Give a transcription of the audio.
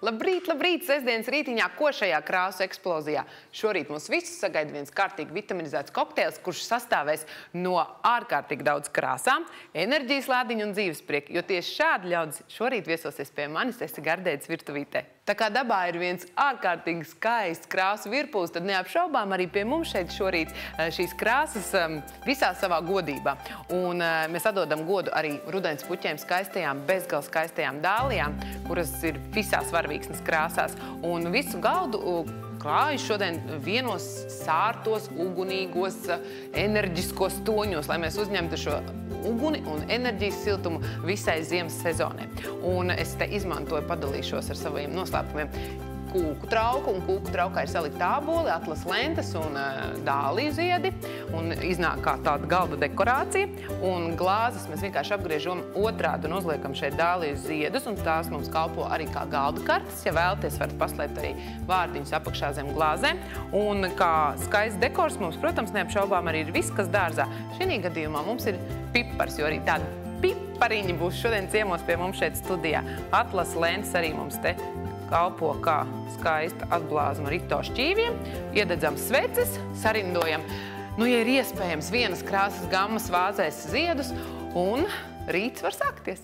Labrīt, labrīt! Sestdienas rītiņā košajā krāsu eksplozijā. Šorīt mūs visus sagaida viens kārtīgi vitaminizēts kokteils, kurš sastāvēs no ārkārtīgi daudz krāsām, enerģijas lādiņu un dzīvesprieka, jo tieši šādi ļaudis šorīt viesosies pie manis Esi Gardētas virtuvītē. Tā kā dabā ir viens ārkārtīgi skaists krāsu virpuls, tad neapšaubām arī pie mums šeit šorīt šīs krāsas visā savā godībā. Un mēs atdodam godu arī rudens puķiem skaistajām, bezgal skaistajām dālijām, kuras ir visās varavīksnes krāsās. Un visu galdu klājas šodien vienos sārtos, ugunīgos, enerģiskos toņos, lai mēs uzņemtu šo uguni un enerģijas siltumu visai ziemas sezonai. Un es te izmantoju, padalīšos ar saviem noslēpumiem kūku trauku, un kūku traukā ir salikta āboli, atlas lentes un dāliju ziedi, un iznāk kā tāda galda dekorācija, un glāzes mēs vienkārši apgriežam otrādi un uzliekam šeit dāliju ziedus, un tās mums kalpo arī kā galda kartes. Ja vēlaties, varat paslēpt arī vārdiņus apakšā zem glāzēm, un kā skaists dekors mums, protams, neapšaubām arī ir viss, kas dārzā. Šī gadījumā mums ir pipars, jo arī tādi pipariņi būs šodien ciemos pie mums šeit studijā. Atlas lentes arī mums te kalpo kā skaista atblāzma rikto šķīviem, iededzam sveces, sarindojam, ja ir iespējams, vienas krāsas gammas vāzēs ziedus, un rīts var sākties.